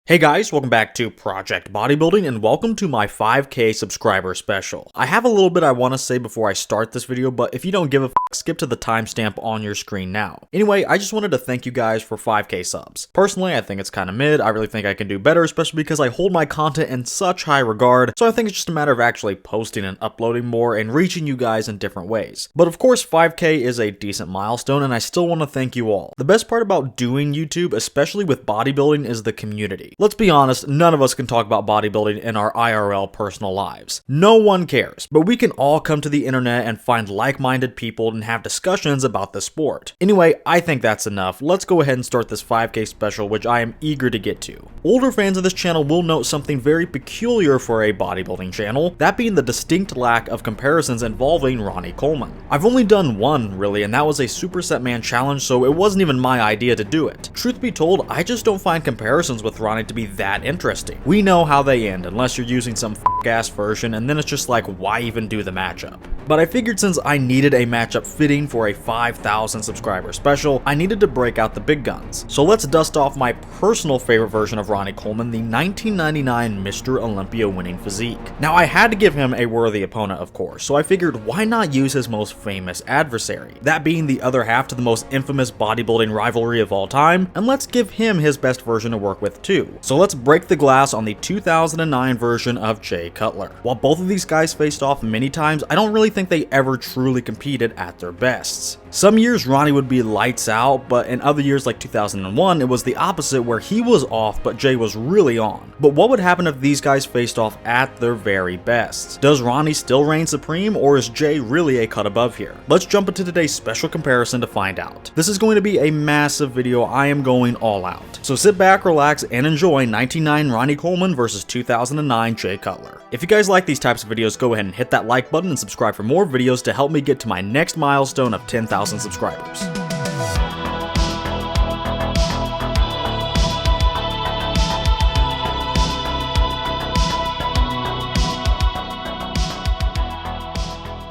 Hey guys, welcome back to Project Bodybuilding and welcome to my 5K subscriber special. I have a little bit I want to say before I start this video, but if you don't give a f, skip to the timestamp on your screen now. Anyway, I just wanted to thank you guys for 5K subs. Personally, I think it's kind of mid. I really think I can do better, especially because I hold my content in such high regard, so I think it's just a matter of actually posting and uploading more and reaching you guys in different ways. But of course, 5K is a decent milestone and I still want to thank you all. The best part about doing YouTube, especially with bodybuilding, is the community. Let's be honest, none of us can talk about bodybuilding in our IRL personal lives. No one cares, but we can all come to the internet and find like-minded people and have discussions about the sport. Anyway, I think that's enough. Let's go ahead and start this 5K special, which I am eager to get to. Older fans of this channel will note something very peculiar for a bodybuilding channel, that being the distinct lack of comparisons involving Ronnie Coleman. I've only done one, really, and that was a superset man challenge, so it wasn't even my idea to do it. Truth be told, I just don't find comparisons with Ronnie to be that interesting. We know how they end, unless you're using some f***ass version, and then it's just like, why even do the matchup? But I figured since I needed a matchup fitting for a 5,000 subscriber special, I needed to break out the big guns. So let's dust off my personal favorite version of Ronnie Coleman, the 1999 Mr. Olympia winning physique. Now I had to give him a worthy opponent, of course, so I figured why not use his most famous adversary, that being the other half to the most infamous bodybuilding rivalry of all time, and let's give him his best version to work with too. So let's break the glass on the 2009 version of Jay Cutler. While both of these guys faced off many times, I don't really think they ever truly competed at their bests. Some years Ronnie would be lights out, but in other years like 2001, it was the opposite where he was off but Jay was really on. But what would happen if these guys faced off at their very best? Does Ronnie still reign supreme, or is Jay really a cut above here? Let's jump into today's special comparison to find out. This is going to be a massive video. I am going all out. So sit back, relax, and enjoy 1999 Ronnie Coleman versus 2009 Jay Cutler. If you guys like these types of videos, go ahead and hit that like button and subscribe for more videos to help me get to my next milestone of 10,000 subscribers.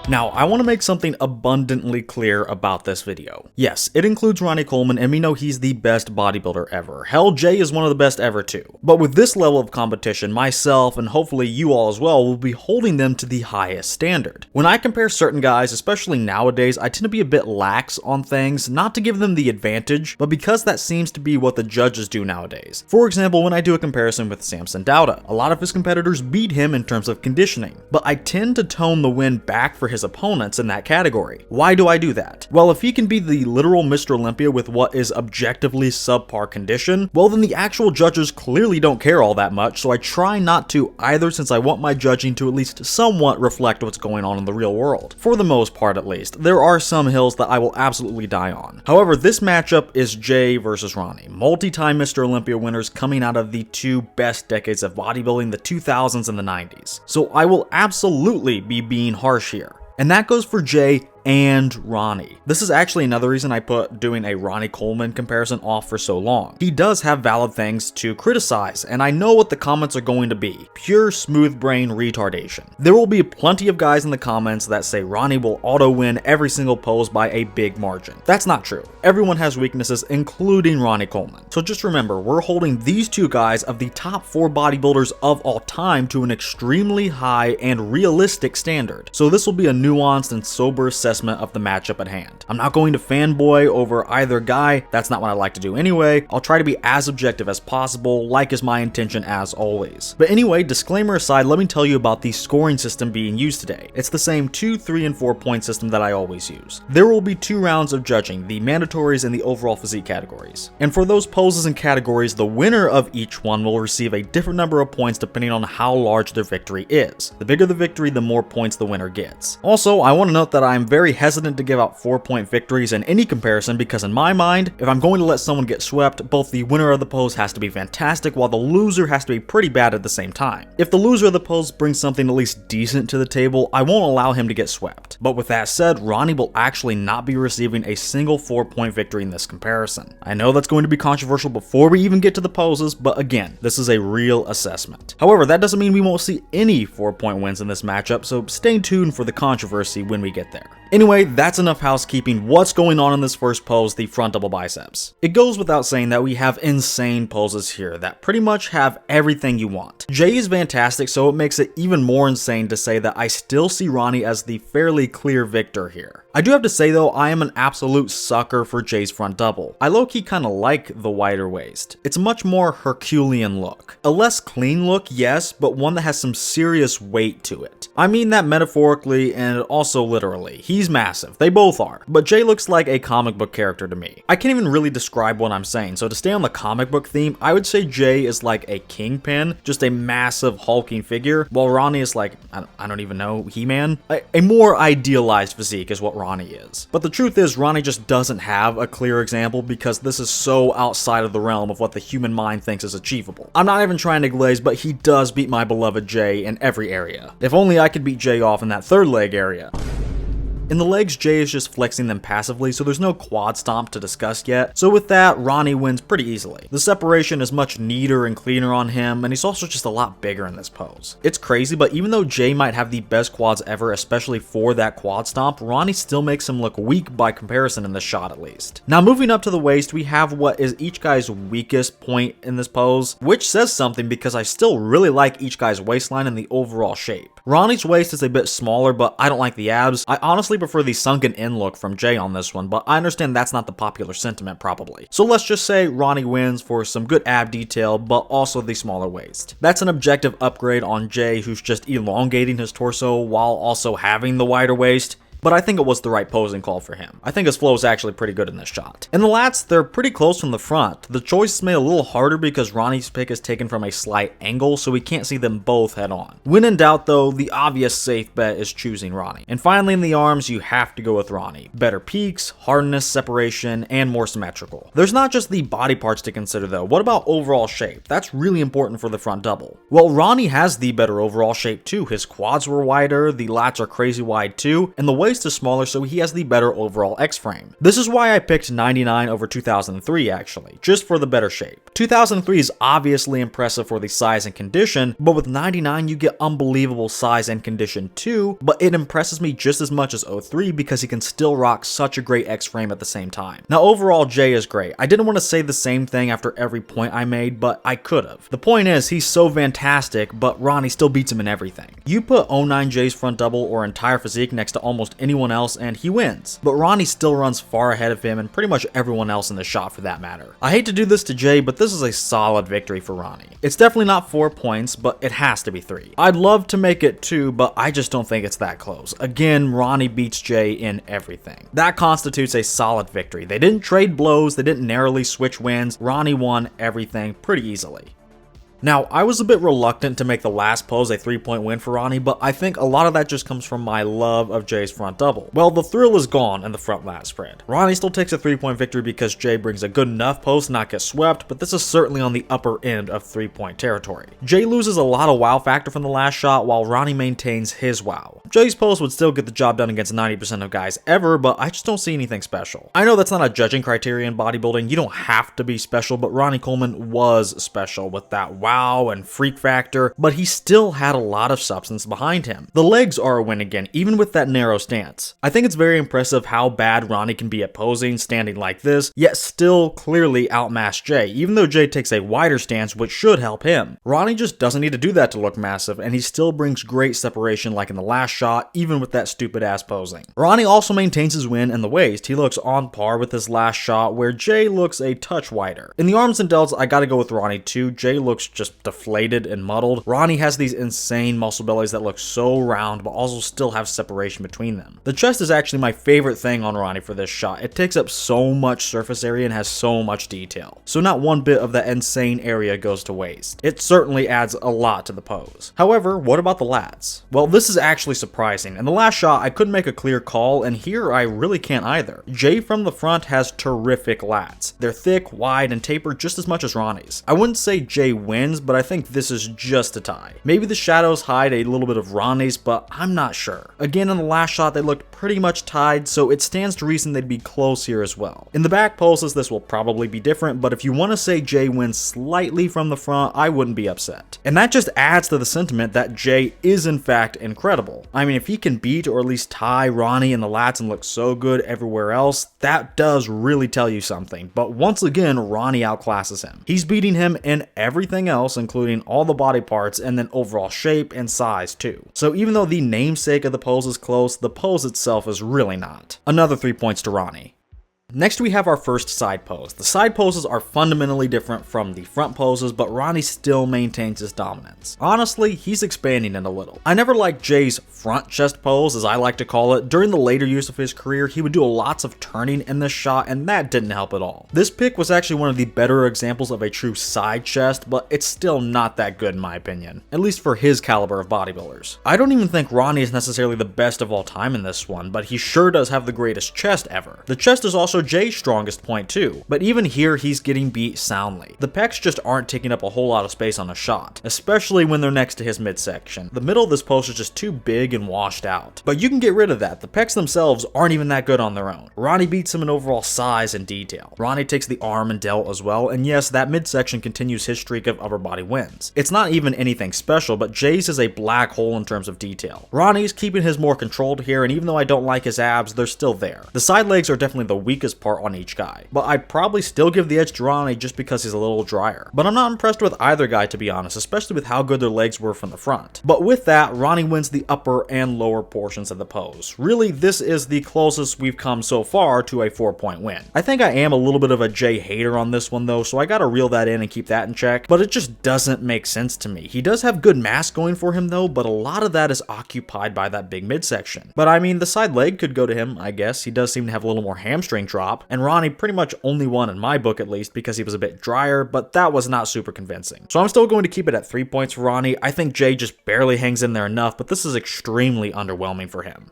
Now, I want to make something abundantly clear about this video. Yes, it includes Ronnie Coleman, and we know he's the best bodybuilder ever. Hell, Jay is one of the best ever too. But with this level of competition, myself, and hopefully you all as well, will be holding them to the highest standard. When I compare certain guys, especially nowadays, I tend to be a bit lax on things, not to give them the advantage, but because that seems to be what the judges do nowadays. For example, when I do a comparison with Samson Dauda, a lot of his competitors beat him in terms of conditioning, but I tend to tone the win back for his opponents in that category. Why do I do that? Well, if he can be the literal Mr. Olympia with what is objectively subpar condition, well then the actual judges clearly don't care all that much, so I try not to either, since I want my judging to at least somewhat reflect what's going on in the real world. For the most part at least. There are some hills that I will absolutely die on. However, this matchup is Jay versus Ronnie, multi-time Mr. Olympia winners coming out of the two best decades of bodybuilding, the 2000s and the 90s. So I will absolutely be being harsh here. And that goes for Jay and Ronnie. This is actually another reason I put doing a Ronnie Coleman comparison off for so long. He does have valid things to criticize, and I know what the comments are going to be. Pure smooth brain retardation. There will be plenty of guys in the comments that say Ronnie will auto-win every single pose by a big margin. That's not true. Everyone has weaknesses, including Ronnie Coleman. So just remember, we're holding these two guys of the top 4 bodybuilders of all time to an extremely high and realistic standard. So this will be a nuanced and sober assessment of the matchup at hand. I'm not going to fanboy over either guy, that's not what I like to do anyway. I'll try to be as objective as possible, like is my intention as always. But anyway, disclaimer aside, let me tell you about the scoring system being used today. It's the same 2, 3, and 4 point system that I always use. There will be 2 rounds of judging, the mandatories and the overall physique categories. And for those poses and categories, the winner of each one will receive a different number of points depending on how large their victory is. The bigger the victory, the more points the winner gets. Also, I want to note that I'm very hesitant to give out 4-point victories in any comparison because in my mind, if I'm going to let someone get swept, both the winner of the pose has to be fantastic while the loser has to be pretty bad at the same time. If the loser of the pose brings something at least decent to the table, I won't allow him to get swept. But with that said, Ronnie will actually not be receiving a single 4-point victory in this comparison. I know that's going to be controversial before we even get to the poses, but again, this is a real assessment. However, that doesn't mean we won't see any 4-point wins in this matchup, so stay tuned for the controversy when we get there. Anyway, that's enough housekeeping. What's going on in this first pose, the front double biceps? It goes without saying that we have insane poses here that pretty much have everything you want. Jay is fantastic, so it makes it even more insane to say that I still see Ronnie as the fairly clear victor here. I do have to say though, I am an absolute sucker for Jay's front double. I low-key kinda like the wider waist. It's a much more Herculean look. A less clean look, yes, but one that has some serious weight to it. I mean that metaphorically and also literally. He's massive, they both are, but Jay looks like a comic book character to me. I can't even really describe what I'm saying, so to stay on the comic book theme, I would say Jay is like a Kingpin, just a massive hulking figure, while Ronnie is like, I don't even know, He-Man? A more idealized physique is what Ronnie is. But the truth is, Ronnie just doesn't have a clear example because this is so outside of the realm of what the human mind thinks is achievable. I'm not even trying to glaze, but he does beat my beloved Jay in every area. If only I could beat Jay off in that third leg area. In the legs, Jay is just flexing them passively, so there's no quad stomp to discuss yet. So with that, Ronnie wins pretty easily. The separation is much neater and cleaner on him, and he's also just a lot bigger in this pose. It's crazy, but even though Jay might have the best quads ever, especially for that quad stomp, Ronnie still makes him look weak by comparison in this shot at least. Now moving up to the waist, we have what is each guy's weakest point in this pose, which says something because I still really like each guy's waistline and the overall shape. Ronnie's waist is a bit smaller, but I don't like the abs. I honestly prefer the sunken in look from Jay on this one, but I understand that's not the popular sentiment probably. So let's just say Ronnie wins for some good ab detail, but also the smaller waist. That's an objective upgrade on Jay, who's just elongating his torso while also having the wider waist. But I think it was the right posing call for him. I think his flow is actually pretty good in this shot. In the lats, they're pretty close from the front. The choice is made a little harder because Ronnie's pick is taken from a slight angle, so we can't see them both head on. When in doubt though, the obvious safe bet is choosing Ronnie. And finally in the arms, you have to go with Ronnie. Better peaks, hardness, separation, and more symmetrical. There's not just the body parts to consider though. What about overall shape? That's really important for the front double. Well, Ronnie has the better overall shape too. His quads were wider, the lats are crazy wide too, and the waist is smaller, so he has the better overall X-frame. This is why I picked 99 over 2003 actually, just for the better shape. 2003 is obviously impressive for the size and condition, but with 99 you get unbelievable size and condition too, but it impresses me just as much as 03 because he can still rock such a great X-frame at the same time. Now overall, Jay is great. I didn't want to say the same thing after every point I made, but I could have. The point is, he's so fantastic, but Ronnie still beats him in everything. You put 09 Jay's front double or entire physique next to almost anyone else and he wins, but Ronnie still runs far ahead of him and pretty much everyone else in the shot for that matter. I hate to do this to Jay, but this is a solid victory for Ronnie. It's definitely not 4 points, but it has to be 3. I'd love to make it 2, but I just don't think it's that close. Again, Ronnie beats Jay in everything. That constitutes a solid victory. They didn't trade blows, they didn't narrowly switch wins. Ronnie won everything pretty easily. Now, I was a bit reluctant to make the last pose a 3-point win for Ronnie, but I think a lot of that just comes from my love of Jay's front double. Well, the thrill is gone in the front lat spread. Ronnie still takes a 3-point victory because Jay brings a good enough pose to not get swept, but this is certainly on the upper end of 3-point territory. Jay loses a lot of wow factor from the last shot, while Ronnie maintains his wow. Jay's pose would still get the job done against 90% of guys ever, but I just don't see anything special. I know that's not a judging criteria in bodybuilding, you don't have to be special, but Ronnie Coleman was special with that wow and freak factor, but he still had a lot of substance behind him. The legs are a win again, even with that narrow stance. I think it's very impressive how bad Ronnie can be at posing, standing like this, yet still clearly outmatch Jay, even though Jay takes a wider stance, which should help him. Ronnie just doesn't need to do that to look massive, and he still brings great separation like in the last shot, even with that stupid ass posing. Ronnie also maintains his win in the waist. He looks on par with his last shot, where Jay looks a touch wider. In the arms and delts, I gotta go with Ronnie too. Jay looks just deflated and muddled. Ronnie has these insane muscle bellies that look so round but also still have separation between them. The chest is actually my favorite thing on Ronnie for this shot. It takes up so much surface area and has so much detail. So not one bit of that insane area goes to waste. It certainly adds a lot to the pose. However, what about the lats? Well, this is actually surprising. In the last shot, I couldn't make a clear call, and here I really can't either. Jay from the front has terrific lats. They're thick, wide, and tapered just as much as Ronnie's. I wouldn't say Jay wins wins, but I think this is just a tie. Maybe the shadows hide a little bit of Ronnie's, but I'm not sure. Again, in the last shot, they looked pretty much tied, so it stands to reason they'd be close here as well. In the back poses, this will probably be different, but if you want to say Jay wins slightly from the front, I wouldn't be upset. And that just adds to the sentiment that Jay is in fact incredible. I mean, if he can beat or at least tie Ronnie in the lats and look so good everywhere else, that does really tell you something. But once again, Ronnie outclasses him. He's beating him in everything else, including all the body parts and then overall shape and size too. So even though the namesake of the pose is close, the pose itself is really not. Another 3 points to Ronnie. Next we have our first side pose. The side poses are fundamentally different from the front poses, but Ronnie still maintains his dominance. Honestly, he's expanding it a little. I never liked Jay's front chest pose, as I like to call it. During the later years of his career, he would do lots of turning in this shot, and that didn't help at all. This pic was actually one of the better examples of a true side chest, but it's still not that good in my opinion, at least for his caliber of bodybuilders. I don't even think Ronnie is necessarily the best of all time in this one, but he sure does have the greatest chest ever. The chest is also Jay's strongest point too, but even here he's getting beat soundly. The pecs just aren't taking up a whole lot of space on a shot, especially when they're next to his midsection. The middle of this pose is just too big and washed out. But you can get rid of that. The pecs themselves aren't even that good on their own. Ronnie beats him in overall size and detail. Ronnie takes the arm and delt as well, and yes, that midsection continues his streak of upper body wins. It's not even anything special, but Jay's is a black hole in terms of detail. Ronnie's keeping his more controlled here, and even though I don't like his abs, they're still there. The side legs are definitely the weakest part on each guy, but I'd probably still give the edge to Ronnie just because he's a little drier. But I'm not impressed with either guy, to be honest, especially with how good their legs were from the front. But with that, Ronnie wins the upper and lower portions of the pose. Really, this is the closest we've come so far to a 4-point win. I think I am a little bit of a Jay hater on this one though, so I gotta reel that in and keep that in check, but it just doesn't make sense to me. He does have good mass going for him though, but a lot of that is occupied by that big midsection. But I mean, the side leg could go to him, I guess. He does seem to have a little more hamstring drop, and Ronnie pretty much only won in my book at least because he was a bit drier, but that was not super convincing. So I'm still going to keep it at 3 points for Ronnie. I think Jay just barely hangs in there enough, but this is extremely underwhelming for him.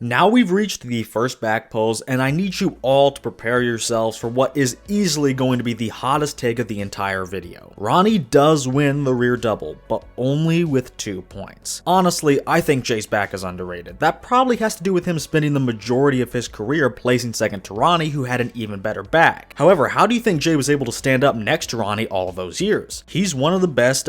Now we've reached the first back pose, and I need you all to prepare yourselves for what is easily going to be the hottest take of the entire video. Ronnie does win the rear double, but only with 2 points. Honestly, I think Jay's back is underrated. That probably has to do with him spending the majority of his career placing second to Ronnie, who had an even better back. However, how do you think Jay was able to stand up next to Ronnie all of those years? He's one of the best,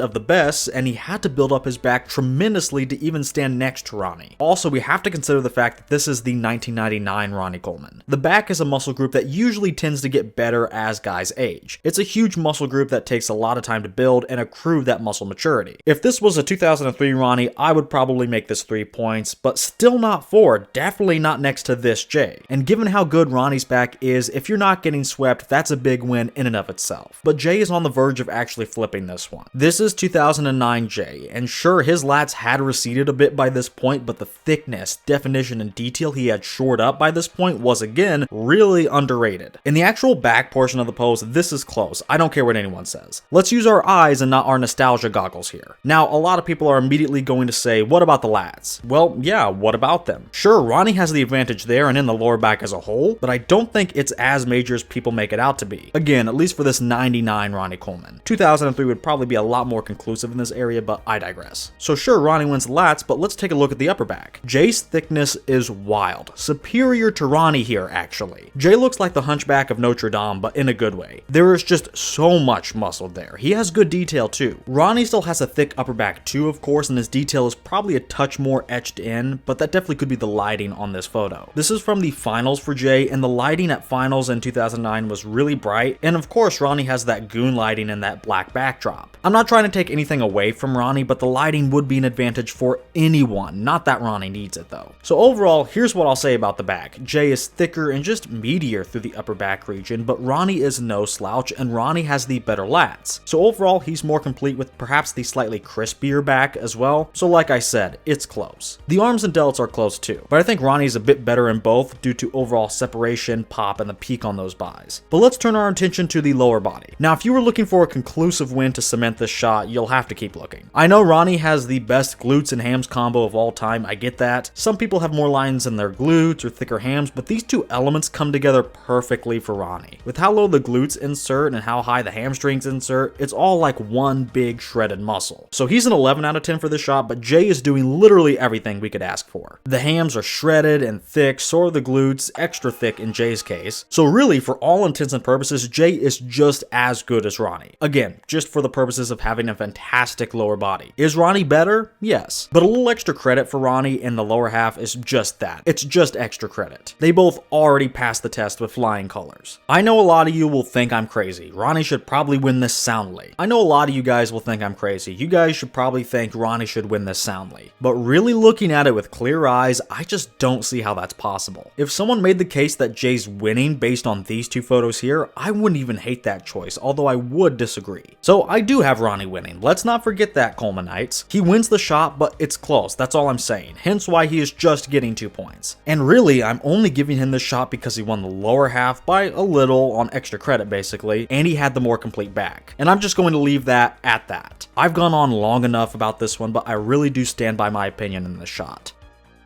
and he had to build up his back tremendously to even stand next to Ronnie. Also, we have to consider the fact that this is the 1999 Ronnie Coleman. The back is a muscle group that usually tends to get better as guys age. It's a huge muscle group that takes a lot of time to build and accrue that muscle maturity. If this was a 2003 Ronnie, I would probably make this 3 points, but still not 4, definitely not next to this Jay. And given how good Ronnie's back is, if you're not getting swept, that's a big win in and of itself. But Jay is on the verge of actually flipping this one. This is 2009 Jay, and sure, his lats had receded a bit by this point, but the thickness, definition, and detail he had shored up by this point was again really underrated. In the actual back portion of the pose, this is close. I don't care what anyone says. Let's use our eyes and not our nostalgia goggles here. Now, a lot of people are immediately going to say, what about the lats? Well, yeah, what about them? Sure, Ronnie has the advantage there and in the lower back as a whole, but I don't think it's as major as people make it out to be. Again, at least for this 99 Ronnie Coleman. 2003 would probably be a lot more conclusive in this area, but I digress. So sure, Ronnie wins the lats, but let's take a look at the upper back. Jay's thickness is wild. Superior to Ronnie here, actually. Jay looks like the hunchback of Notre Dame, but in a good way. There is just so much muscle there. He has good detail too. Ronnie still has a thick upper back too, of course, and his detail is probably a touch more etched in, but that definitely could be the lighting on this photo. This is from the finals for Jay, and the lighting at finals in 2009 was really bright, and of course Ronnie has that goon lighting and that black backdrop. I'm not trying to take anything away from Ronnie, but the lighting would be an advantage for anyone, not that Ronnie needs it though. So overall, here's what I'll say about the back. Jay is thicker and just meatier through the upper back region, but Ronnie is no slouch, and Ronnie has the better lats. So overall, he's more complete with perhaps the slightly crispier back as well. So like I said, it's close. The arms and delts are close too, but I think Ronnie's a bit better in both due to overall separation, pop, and the peak on those buys. But let's turn our attention to the lower body. Now, if you were looking for a conclusive win to cement meant this shot, you'll have to keep looking. I know Ronnie has the best glutes and hams combo of all time, I get that. Some people have more lines in their glutes or thicker hams, but these two elements come together perfectly for Ronnie. With how low the glutes insert and how high the hamstrings insert, it's all like one big shredded muscle. So he's an 11 out of 10 for this shot, but Jay is doing literally everything we could ask for. The hams are shredded and thick, so are the glutes, extra thick in Jay's case. So really, for all intents and purposes, Jay is just as good as Ronnie. Again, just for the purposes of having a fantastic lower body. Is Ronnie better? Yes. But a little extra credit for Ronnie in the lower half is just that. It's just extra credit. They both already passed the test with flying colors. I know a lot of you will think I'm crazy. Ronnie should probably win this soundly. I know a lot of you guys will think I'm crazy. You guys should probably think Ronnie should win this soundly. But really looking at it with clear eyes, I just don't see how that's possible. If someone made the case that Jay's winning based on these two photos here, I wouldn't even hate that choice, although I would disagree. So I do have Ronnie winning. Let's not forget that, Colemanites. He wins the shot, but it's close. That's all I'm saying. Hence why he is just getting 2 points. And really, I'm only giving him this shot because he won the lower half by a little on extra credit basically, and he had the more complete back. And I'm just going to leave that at that. I've gone on long enough about this one, but I really do stand by my opinion in this shot.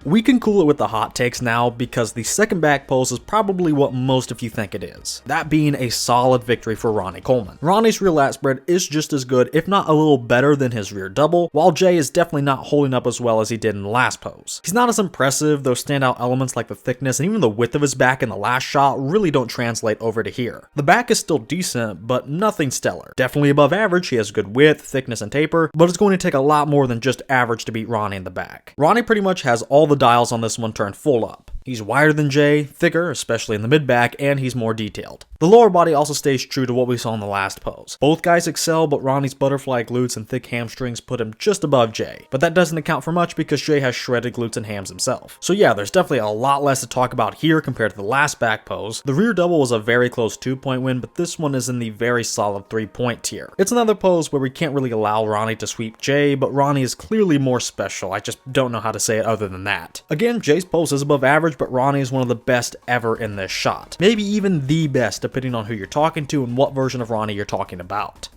We can cool it with the hot takes now because the second back pose is probably what most of you think it is. That being a solid victory for Ronnie Coleman. Ronnie's rear lat spread is just as good, if not a little better than his rear double, while Jay is definitely not holding up as well as he did in the last pose. He's not as impressive, though standout elements like the thickness and even the width of his back in the last shot really don't translate over to here. The back is still decent, but nothing stellar. Definitely above average, he has good width, thickness, and taper, but it's going to take a lot more than just average to beat Ronnie in the back. Ronnie pretty much has all the dials on this one turned full up. He's wider than Jay, thicker, especially in the mid-back, and he's more detailed. The lower body also stays true to what we saw in the last pose. Both guys excel, but Ronnie's butterfly glutes and thick hamstrings put him just above Jay. But that doesn't account for much because Jay has shredded glutes and hams himself. So yeah, there's definitely a lot less to talk about here compared to the last back pose. The rear double was a very close 2-point win, but this one is in the very solid 3-point tier. It's another pose where we can't really allow Ronnie to sweep Jay, but Ronnie is clearly more special. I just don't know how to say it other than that. Again, Jay's pose is above average, but Ronnie is one of the best ever in this shot. Maybe even the best, depending on who you're talking to and what version of Ronnie you're talking about.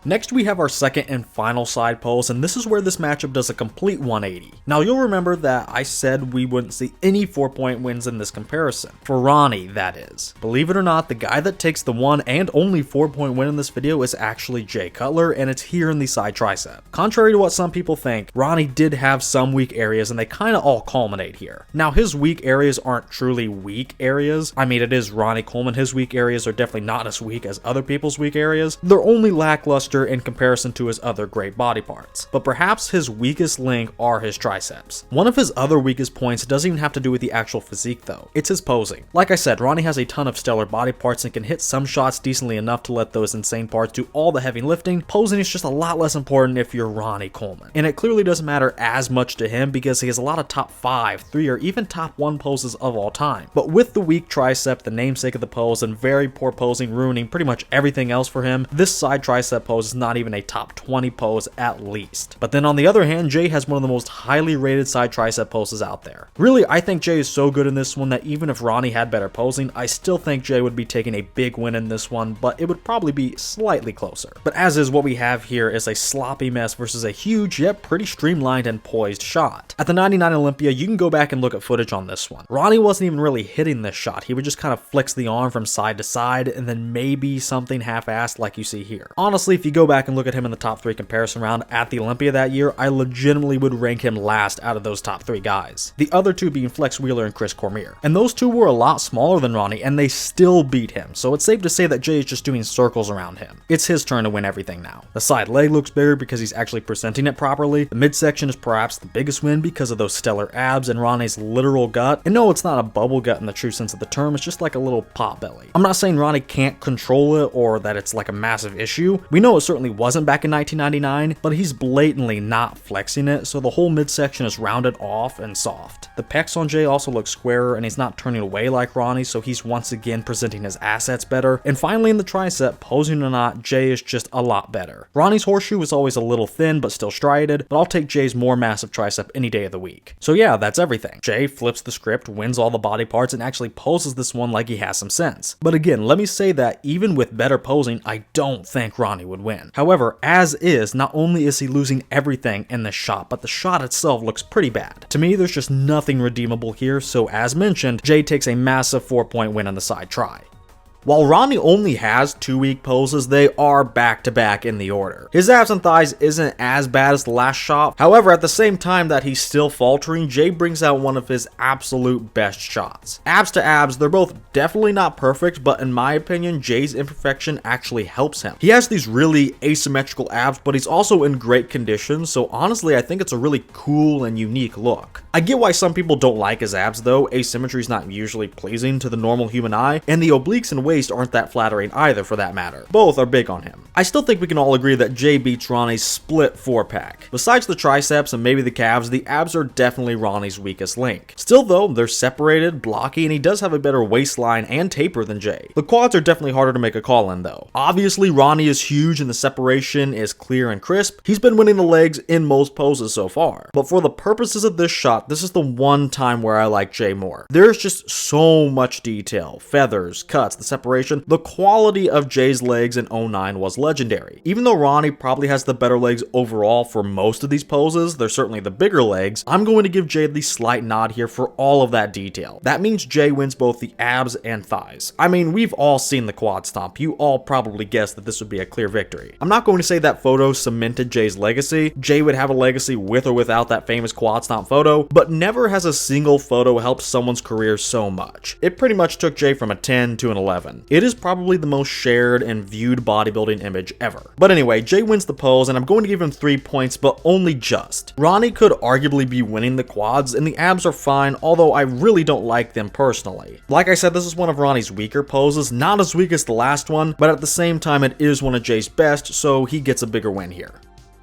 Next, we have our second and final side pose, and this is where this matchup does a complete 180. Now, you'll remember that I said we wouldn't see any 4-point wins in this comparison. For Ronnie, that is. Believe it or not, the guy that takes the one and only 4-point win in this video is actually Jay Cutler, and it's here in the side tricep. Contrary to what some people think, Ronnie did have some weak areas, and they kind of all culminate here. Now, his weak areas aren't truly weak areas. I mean, it is Ronnie Coleman. His weak areas are definitely not as weak as other people's weak areas. They're only lackluster in comparison to his other great body parts. But perhaps his weakest link are his triceps. One of his other weakest points doesn't even have to do with the actual physique though. It's his posing. Like I said, Ronnie has a ton of stellar body parts and can hit some shots decently enough to let those insane parts do all the heavy lifting. Posing is just a lot less important if you're Ronnie Coleman. And it clearly doesn't matter as much to him because he has a lot of top 5, 3, or even top 1 poses of all time. But with the weak tricep, the namesake of the pose, and very poor posing ruining pretty much everything else for him, this side tricep pose is not even a top 20 pose at least. But then on the other hand, Jay has one of the most highly rated side tricep poses out there. Really, I think Jay is so good in this one that even if Ronnie had better posing, I still think Jay would be taking a big win in this one, but it would probably be slightly closer. But as is, what we have here is a sloppy mess versus a huge yet pretty streamlined and poised shot. At the 99 Olympia, you can go back and look at footage on this one. Ronnie wasn't even really hitting this shot. He would just kind of flex the arm from side to side and then maybe something half-assed like you see here. Honestly, if you go back and look at him in the top 3 comparison round at the Olympia that year, I legitimately would rank him last out of those top 3 guys. The other two being Flex Wheeler and Chris Cormier. And those two were a lot smaller than Ronnie and they still beat him, so it's safe to say that Jay is just doing circles around him. It's his turn to win everything now. The side leg looks bigger because he's actually presenting it properly. The midsection is perhaps the biggest win because of those stellar abs and Ronnie's literal gut. And no, it's not a bubble gut in the true sense of the term, it's just like a little pot belly. I'm not saying Ronnie can't control it or that it's like a massive issue. We know it certainly wasn't back in 1999, but he's blatantly not flexing it, so the whole midsection is rounded off and soft. The pecs on Jay also look squarer and he's not turning away like Ronnie, so he's once again presenting his assets better. And finally in the tricep, posing or not, Jay is just a lot better. Ronnie's horseshoe was always a little thin but still striated, but I'll take Jay's more massive tricep any day of the week. So yeah, that's everything. Jay flips the script, wins all the body parts, and actually poses this one like he has some sense. But again, let me say that even with better posing, I don't think Ronnie would win. However, as is, not only is he losing everything in the shot, but the shot itself looks pretty bad. To me, there's just nothing redeemable here, so as mentioned, Jay takes a massive 4-point win on the side try. While Ronnie only has 2 weak poses, they are back-to-back in the order. His abs and thighs isn't as bad as the last shot, however, at the same time that he's still faltering, Jay brings out one of his absolute best shots. Abs to abs, they're both definitely not perfect, but in my opinion, Jay's imperfection actually helps him. He has these really asymmetrical abs, but he's also in great condition, so honestly, I think it's a really cool and unique look. I get why some people don't like his abs though, asymmetry is not usually pleasing to the normal human eye, and the obliques and waist aren't that flattering either for that matter. Both are big on him. I still think we can all agree that Jay beats Ronnie's split 4-pack. Besides the triceps and maybe the calves, the abs are definitely Ronnie's weakest link. Still though, they're separated, blocky, and he does have a better waistline and taper than Jay. The quads are definitely harder to make a call in though. Obviously, Ronnie is huge and the separation is clear and crisp. He's been winning the legs in most poses so far. But for the purposes of this shot, this is the one time where I like Jay more. There's just so much detail, feathers, cuts, the separation. The quality of Jay's legs in 09 was legendary. Even though Ronnie probably has the better legs overall for most of these poses, they're certainly the bigger legs, I'm going to give Jay the slight nod here for all of that detail. That means Jay wins both the abs and thighs. I mean, we've all seen the quad stomp. You all probably guessed that this would be a clear victory. I'm not going to say that photo cemented Jay's legacy. Jay would have a legacy with or without that famous quad stomp photo, but never has a single photo helped someone's career so much. It pretty much took Jay from a 10 to an 11. It is probably the most shared and viewed bodybuilding image ever. But anyway, Jay wins the pose and I'm going to give him 3 points, but only just. Ronnie could arguably be winning the quads and the abs are fine, although I really don't like them personally. Like I said, this is one of Ronnie's weaker poses, not as weak as the last one, but at the same time it is one of Jay's best, so he gets a bigger win here.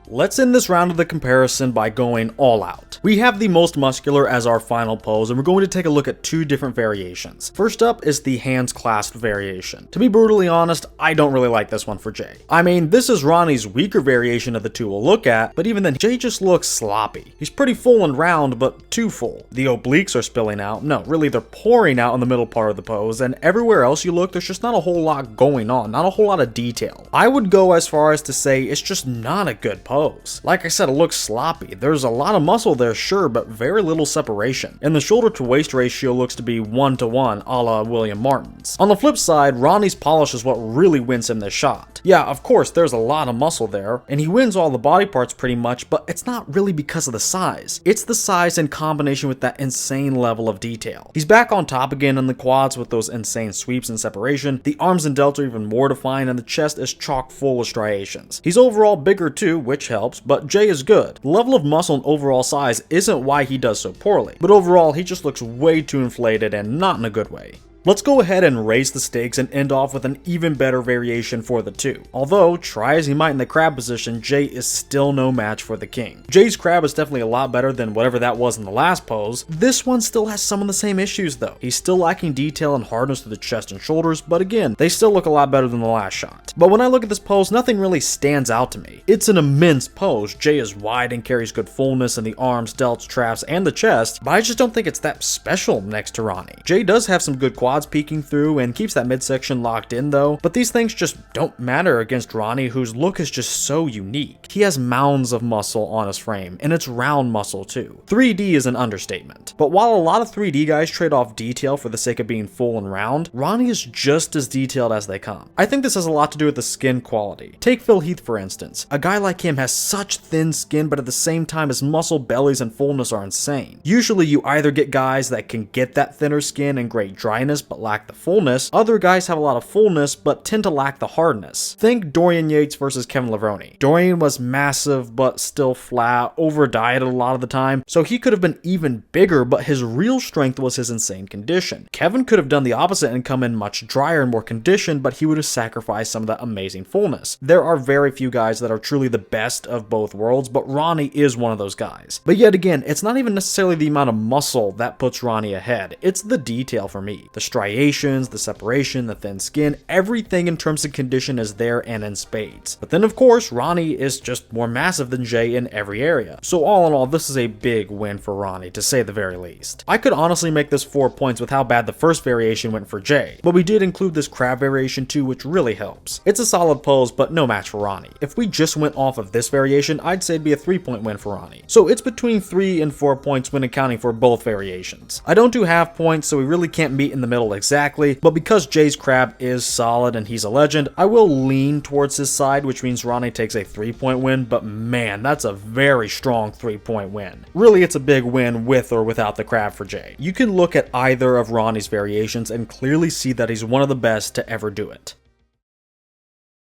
Let's end this round of the comparison by going all out. We have the most muscular as our final pose, and we're going to take a look at 2 different variations. First up is the hands clasped variation. To be brutally honest, I don't really like this one for Jay. I mean, this is Ronnie's weaker variation of the 2 we'll look at, but even then, Jay just looks sloppy. He's pretty full and round, but too full. The obliques are spilling out. No, really, they're pouring out in the middle part of the pose, and everywhere else you look, there's just not a whole lot going on, not a whole lot of detail. I would go as far as to say it's just not a good pose. Like I said, it looks sloppy. There's a lot of muscle there, sure, but very little separation. And the shoulder to waist ratio looks to be 1-to-1, a la William Martin's. On the flip side, Ronnie's polish is what really wins him this shot. Yeah, of course, there's a lot of muscle there, and he wins all the body parts pretty much, but it's not really because of the size. It's the size in combination with that insane level of detail. He's back on top again in the quads with those insane sweeps and separation. The arms and delts are even more defined, and the chest is chock full of striations. He's overall bigger too, which helps, but Jay is good. The level of muscle and overall size isn't why he does so poorly, but overall he just looks way too inflated and not in a good way. Let's go ahead and raise the stakes and end off with an even better variation for the 2. Although, try as he might in the crab position, Jay is still no match for the king. Jay's crab is definitely a lot better than whatever that was in the last pose. This one still has some of the same issues though. He's still lacking detail and hardness to the chest and shoulders, but again, they still look a lot better than the last shot. But when I look at this pose, nothing really stands out to me. It's an immense pose. Jay is wide and carries good fullness in the arms, delts, traps, and the chest, but I just don't think it's that special next to Ronnie. Jay does have some good quads peeking through and keeps that midsection locked in though, but these things just don't matter against Ronnie, whose look is just so unique. He has mounds of muscle on his frame, and it's round muscle too. 3D is an understatement. But while a lot of 3D guys trade off detail for the sake of being full and round, Ronnie is just as detailed as they come. I think this has a lot to do with the skin quality. Take Phil Heath for instance. A guy like him has such thin skin, but at the same time his muscle bellies and fullness are insane. Usually you either get guys that can get that thinner skin and great dryness but lack the fullness. Other guys have a lot of fullness but tend to lack the hardness. Think Dorian Yates versus Kevin Levrone. Dorian was massive but still flat, over dieted a lot of the time, so he could have been even bigger, but his real strength was his insane condition. Kevin could have done the opposite and come in much drier and more conditioned, but he would have sacrificed some of that amazing fullness. There are very few guys that are truly the best of both worlds, but Ronnie is one of those guys. But yet again, it's not even necessarily the amount of muscle that puts Ronnie ahead. It's the detail for me. The striations, the separation, the thin skin, everything in terms of condition is there and in spades. But then of course, Ronnie is just more massive than Jay in every area. So all in all, this is a big win for Ronnie, to say the very least. I could honestly make this 4 points with how bad the first variation went for Jay, but we did include this crab variation too, which really helps. It's a solid pose, but no match for Ronnie. If we just went off of this variation, I'd say it'd be a 3-point win for Ronnie. So it's between 3 and 4 points when accounting for both variations. I don't do half points, so we really can't meet in the middle exactly, but because Jay's crab is solid and he's a legend, I will lean towards his side, which means Ronnie takes a 3-point win, but man, that's a very strong 3-point win. Really, it's a big win with or without the crab for Jay. You can look at either of Ronnie's variations and clearly see that he's one of the best to ever do it.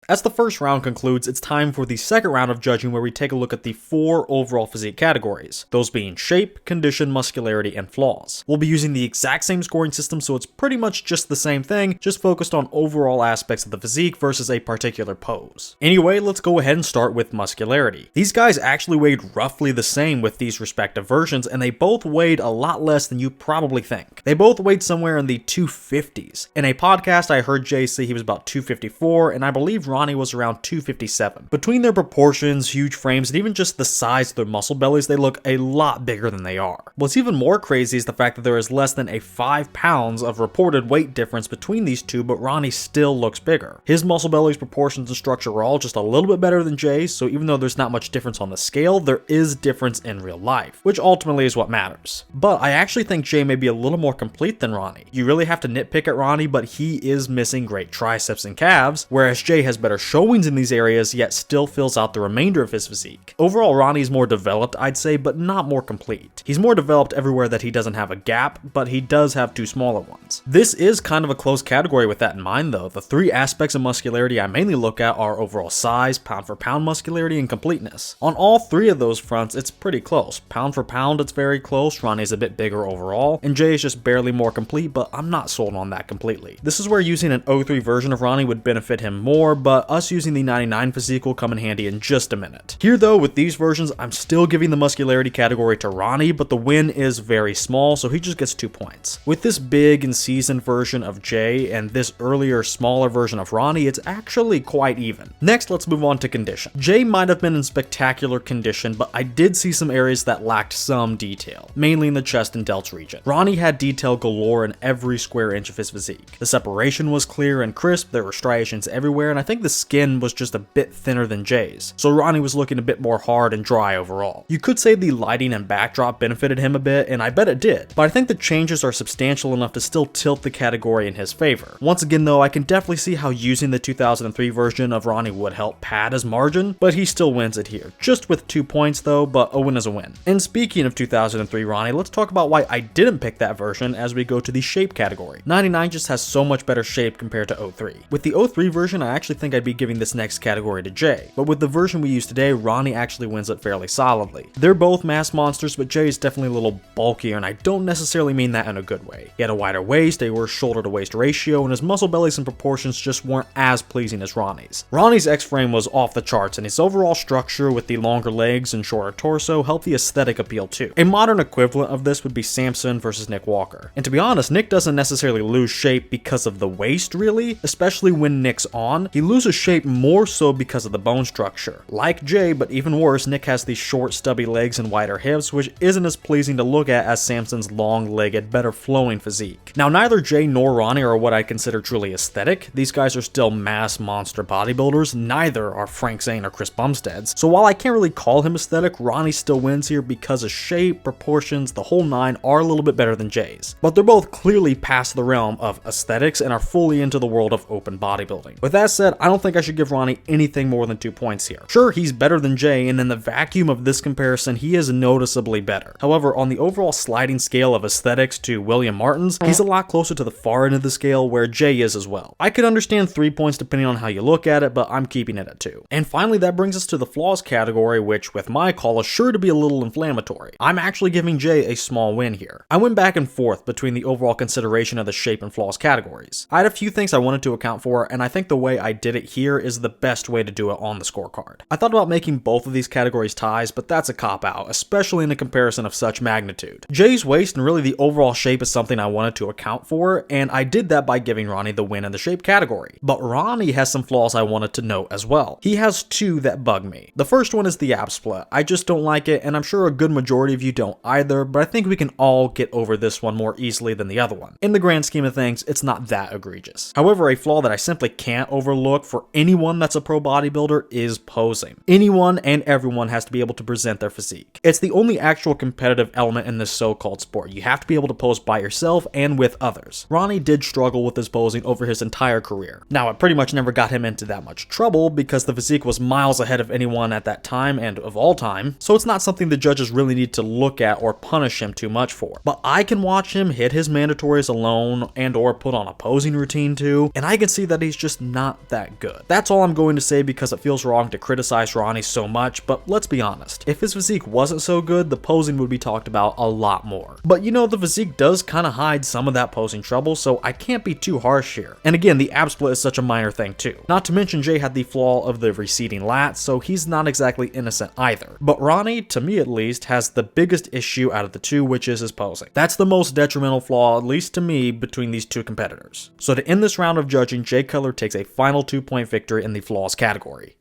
As the first round concludes, it's time for the second round of judging, where we take a look at the 4 overall physique categories, those being shape, condition, muscularity, and flaws. We'll be using the exact same scoring system, so it's pretty much just the same thing, just focused on overall aspects of the physique versus a particular pose. Anyway, let's go ahead and start with muscularity. These guys actually weighed roughly the same with these respective versions, and they both weighed a lot less than you probably think. They both weighed somewhere in the 250s. In a podcast, I heard Jay say he was about 254, and I believe Ronnie was around 257. Between their proportions, huge frames, and even just the size of their muscle bellies, they look a lot bigger than they are. What's even more crazy is the fact that there is less than a 5 pounds of reported weight difference between these two, but Ronnie still looks bigger. His muscle belly's proportions and structure are all just a little bit better than Jay's, so even though there's not much difference on the scale, there is difference in real life, which ultimately is what matters. But I actually think Jay may be a little more complete than Ronnie. You really have to nitpick at Ronnie, but he is missing great triceps and calves, whereas Jay has better showings in these areas, yet still fills out the remainder of his physique. Overall, Ronnie's more developed, I'd say, but not more complete. He's more developed everywhere that he doesn't have a gap, but he does have 2 smaller ones. This is kind of a close category with that in mind though. The 3 aspects of muscularity I mainly look at are overall size, pound for pound muscularity, and completeness. On all 3 of those fronts, it's pretty close. Pound for pound, it's very close. Ronnie's a bit bigger overall, and Jay is just barely more complete, but I'm not sold on that completely. This is where using an 03 version of Ronnie would benefit him more, but us using the 99 physique will come in handy in just a minute. Here though, with these versions, I'm still giving the muscularity category to Ronnie, but the win is very small, so he just gets 2 points. With this big and seasoned version of Jay and this earlier, smaller version of Ronnie, it's actually quite even. Next, let's move on to condition. Jay might have been in spectacular condition, but I did see some areas that lacked some detail, mainly in the chest and delts region. Ronnie had detail galore in every square inch of his physique. The separation was clear and crisp, there were striations everywhere, and I think the skin was just a bit thinner than Jay's, so Ronnie was looking a bit more hard and dry overall. You could say the lighting and backdrop benefited him a bit, and I bet it did, but I think the changes are substantial enough to still tilt the category in his favor. Once again though, I can definitely see how using the 2003 version of Ronnie would help pad his margin, but he still wins it here, just with 2 points though, but a win is a win. And speaking of 2003 Ronnie, let's talk about why I didn't pick that version as we go to the shape category. 99 just has so much better shape compared to 03. With the 03 version, I actually think I'd be giving this next category to Jay, but with the version we use today, Ronnie actually wins it fairly solidly. They're both mass monsters, but Jay is definitely a little bulkier, and I don't necessarily mean that in a good way. He had a wider waist, a worse shoulder to waist ratio, and his muscle bellies and proportions just weren't as pleasing as Ronnie's. Ronnie's X-frame was off the charts, and his overall structure with the longer legs and shorter torso helped the aesthetic appeal too. A modern equivalent of this would be Samson versus Nick Walker. And to be honest, Nick doesn't necessarily lose shape because of the waist really, especially when Nick's on. He loses shape more so because of the bone structure. Like Jay, but even worse, Nick has these short stubby legs and wider hips, which isn't as pleasing to look at as Samson's long-legged, better flowing physique. Now neither Jay nor Ronnie are what I consider truly aesthetic. These guys are still mass monster bodybuilders, neither are Frank Zane or Chris Bumstead's. So while I can't really call him aesthetic, Ronnie still wins here because his shape, proportions, the whole nine are a little bit better than Jay's. But they're both clearly past the realm of aesthetics and are fully into the world of open bodybuilding. With that said, I don't think I should give Ronnie anything more than 2 points here. Sure, he's better than Jay, and in the vacuum of this comparison, he is noticeably better. However, on the overall sliding scale of aesthetics to William Martin's, he's a lot closer to the far end of the scale where Jay is as well. I could understand 3 points depending on how you look at it, but I'm keeping it at 2. And finally, that brings us to the flaws category, which with my call is sure to be a little inflammatory. I'm actually giving Jay a small win here. I went back and forth between the overall consideration of the shape and flaws categories. I had a few things I wanted to account for, and I think the way I did it it here is the best way to do it on the scorecard. I thought about making both of these categories ties, but that's a cop-out, especially in a comparison of such magnitude. Jay's waist and really the overall shape is something I wanted to account for, and I did that by giving Ronnie the win in the shape category. But Ronnie has some flaws I wanted to note as well. He has two that bug me. The first one is the ab split. I just don't like it, and I'm sure a good majority of you don't either, but I think we can all get over this one more easily than the other one. In the grand scheme of things, it's not that egregious. However, a flaw that I simply can't overlook for anyone that's a pro bodybuilder is posing. Anyone and everyone has to be able to present their physique. It's the only actual competitive element in this so-called sport. You have to be able to pose by yourself and with others. Ronnie did struggle with his posing over his entire career. Now, it pretty much never got him into that much trouble because the physique was miles ahead of anyone at that time and of all time, so it's not something the judges really need to look at or punish him too much for. But I can watch him hit his mandatories alone and or put on a posing routine too, and I can see that he's just not that good. That's all I'm going to say because it feels wrong to criticize Ronnie so much, but let's be honest. If his physique wasn't so good, the posing would be talked about a lot more. But you know, the physique does kind of hide some of that posing trouble, so I can't be too harsh here. And again, the ab split is such a minor thing too. Not to mention Jay had the flaw of the receding lats, so he's not exactly innocent either. But Ronnie, to me at least, has the biggest issue out of the two, which is his posing. That's the most detrimental flaw, at least to me, between these two competitors. So to end this round of judging, Jay Cutler takes a final 2-point victory in the flaws category.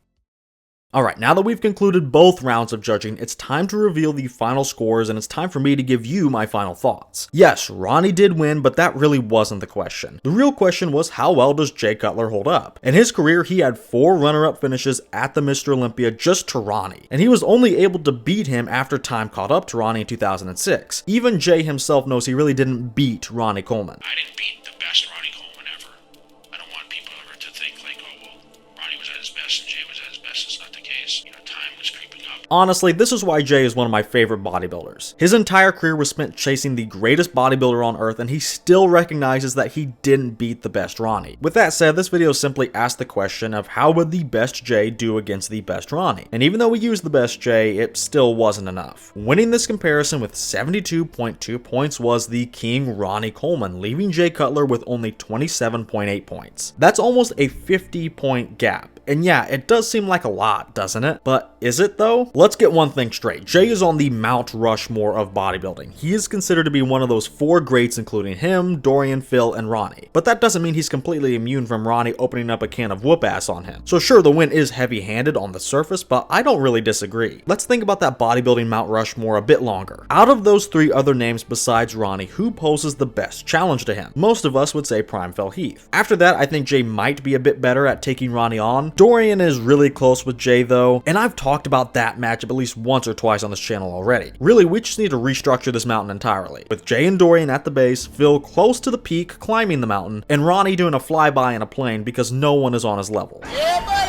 Alright, now that we've concluded both rounds of judging, it's time to reveal the final scores, and it's time for me to give you my final thoughts. Yes, Ronnie did win, but that really wasn't the question. The real question was, how well does Jay Cutler hold up? In his career, he had 4 runner-up finishes at the Mr. Olympia just to Ronnie, and he was only able to beat him after time caught up to Ronnie in 2006. Even Jay himself knows he really didn't beat Ronnie Coleman. I didn't beat the best Ronnie Coleman ever. I don't want people ever to think like, oh, well, Ronnie was at his best and Jay was at his best. It's not the case. You know, time was creeping up. Honestly, this is why Jay is one of my favorite bodybuilders. His entire career was spent chasing the greatest bodybuilder on earth, and he still recognizes that he didn't beat the best Ronnie. With that said, this video simply asked the question of how would the best Jay do against the best Ronnie? And even though we used the best Jay, it still wasn't enough. Winning this comparison with 72.2 points was the king Ronnie Coleman, leaving Jay Cutler with only 27.8 points. That's almost a 50-point gap. And yeah, it does seem like a lot, doesn't it? But is it though? Let's get one thing straight. Jay is on the Mount Rushmore of bodybuilding. He is considered to be one of those 4 greats, including him, Dorian, Phil, and Ronnie. But that doesn't mean he's completely immune from Ronnie opening up a can of whoop ass on him. So sure, the win is heavy-handed on the surface, but I don't really disagree. Let's think about that bodybuilding Mount Rushmore a bit longer. Out of those 3 other names besides Ronnie, who poses the best challenge to him? Most of us would say Prime Phil Heath. After that, I think Jay might be a bit better at taking Ronnie on. Dorian is really close with Jay though, and I've talked about that matchup at least once or twice on this channel already. Really, we just need to restructure this mountain entirely, with Jay and Dorian at the base, Phil close to the peak climbing the mountain, and Ronnie doing a flyby in a plane because no one is on his level. Yeah, buddy!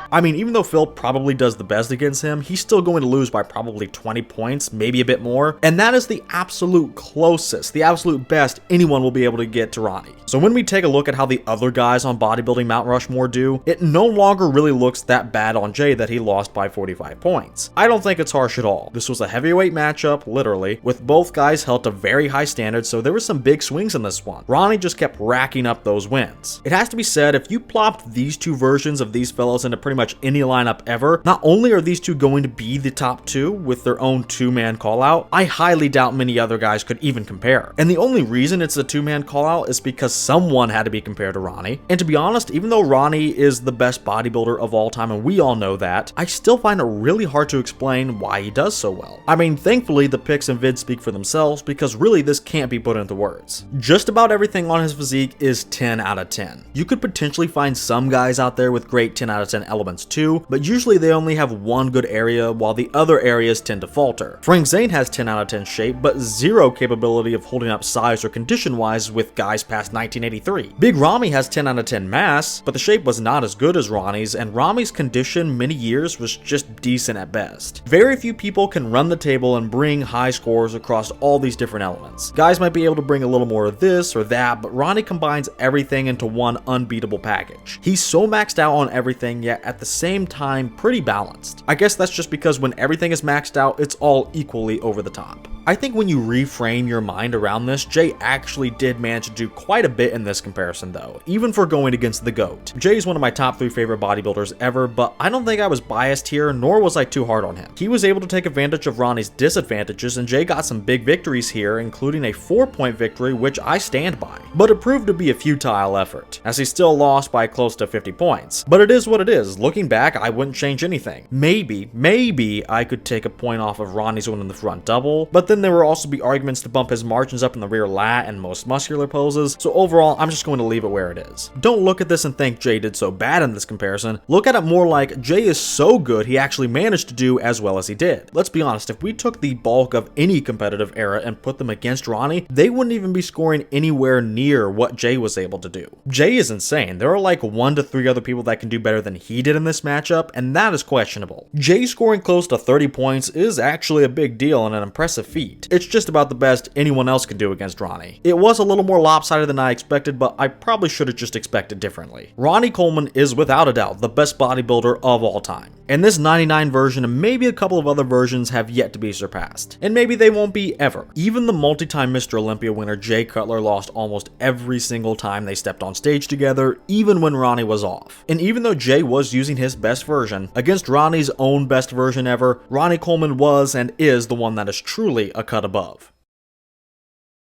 I mean, even though Phil probably does the best against him, he's still going to lose by probably 20 points, maybe a bit more, and that is the absolute closest, the absolute best anyone will be able to get to Ronnie. So when we take a look at how the other guys on Bodybuilding Mount Rushmore do, it no longer really looks that bad on Jay that he lost by 45 points. I don't think it's harsh at all. This was a heavyweight matchup, literally, with both guys held to very high standards, so there were some big swings in this one. Ronnie just kept racking up those wins. It has to be said, if you plopped these 2 versions of these fellows into pretty much any lineup ever, not only are these 2 going to be the top 2 with their own 2-man call out, I highly doubt many other guys could even compare. And the only reason it's a 2-man call out is because someone had to be compared to Ronnie. And to be honest, even though Ronnie is the best bodybuilder of all time and we all know that, I still find it really hard to explain why he does so well. I mean, thankfully the pics and vids speak for themselves because really this can't be put into words. Just about everything on his physique is 10 out of 10. You could potentially find some guys out there with great 10 out of 10 elements too, but usually they only have one good area while the other areas tend to falter. Frank Zane has 10 out of 10 shape, but 0 capability of holding up size or condition wise with guys past 1983. Big Ramy has 10 out of 10 mass, but the shape was not as good as Ronnie's, and Ramy's condition many years was just decent at best. Very few people can run the table and bring high scores across all these different elements. Guys might be able to bring a little more of this or that, but Ronnie combines everything into one unbeatable package. He's so maxed out on everything, yet at the same time pretty balanced. I guess that's just because when everything is maxed out, it's all equally over the top. I think when you reframe your mind around this, Jay actually did manage to do quite a bit in this comparison though, even for going against the GOAT. Jay is one of my top 3 favorite bodybuilders ever, but I don't think I was biased here, nor was I too hard on him. He was able to take advantage of Ronnie's disadvantages, and Jay got some big victories here, including a 4-point victory, which I stand by. But it proved to be a futile effort, as he still lost by close to 50 points. But it is what it is. Looking back, I wouldn't change anything. Maybe I could take a point off of Ronnie's win in the front double, but then there will also be arguments to bump his margins up in the rear lat and most muscular poses, so overall I'm just going to leave it where it is. Don't look at this and think Jay did so bad in this comparison. Look at it more like Jay is so good he actually managed to do as well as he did. Let's be honest, if we took the bulk of any competitive era and put them against Ronnie, they wouldn't even be scoring anywhere near what Jay was able to do. Jay is insane. There are like 1 to 3 other people that can do better than he did in this matchup, and that is questionable. Jay scoring close to 30 points is actually a big deal and an impressive feat. It's just about the best anyone else could do against Ronnie. It was a little more lopsided than I expected, but I probably should have just expected differently. Ronnie Coleman is without a doubt the best bodybuilder of all time. And this 99 version and maybe a couple of other versions have yet to be surpassed. And maybe they won't be ever. Even the multi-time Mr. Olympia winner Jay Cutler lost almost every single time they stepped on stage together, even when Ronnie was off. And even though Jay was using his best version, against Ronnie's own best version ever, Ronnie Coleman was and is the one that is truly a cut above.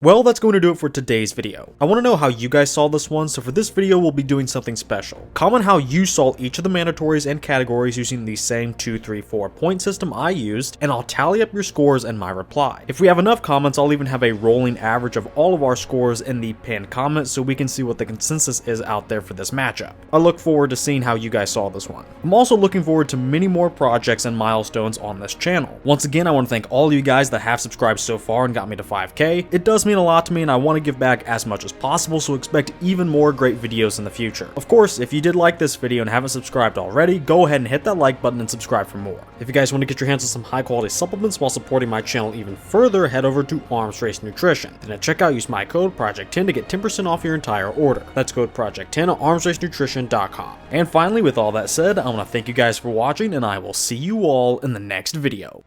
Well, that's going to do it for today's video. I want to know how you guys saw this one, so for this video we'll be doing something special. Comment how you saw each of the mandatories and categories using the same 2, 3, 4 point system I used, and I'll tally up your scores and my reply. If we have enough comments, I'll even have a rolling average of all of our scores in the pinned comments so we can see what the consensus is out there for this matchup. I look forward to seeing how you guys saw this one. I'm also looking forward to many more projects and milestones on this channel. Once again, I want to thank all of you guys that have subscribed so far and got me to 5K. It does mean a lot to me, and I want to give back as much as possible, so expect even more great videos in the future. Of course, if you did like this video and haven't subscribed already, go ahead and hit that like button and subscribe for more. If you guys want to get your hands on some high quality supplements while supporting my channel even further, head over to Arms Race Nutrition. Then at checkout, use my code Project10 to get 10% off your entire order. That's code Project10 at armsracenutrition.com. And finally, with all that said, I want to thank you guys for watching, and I will see you all in the next video.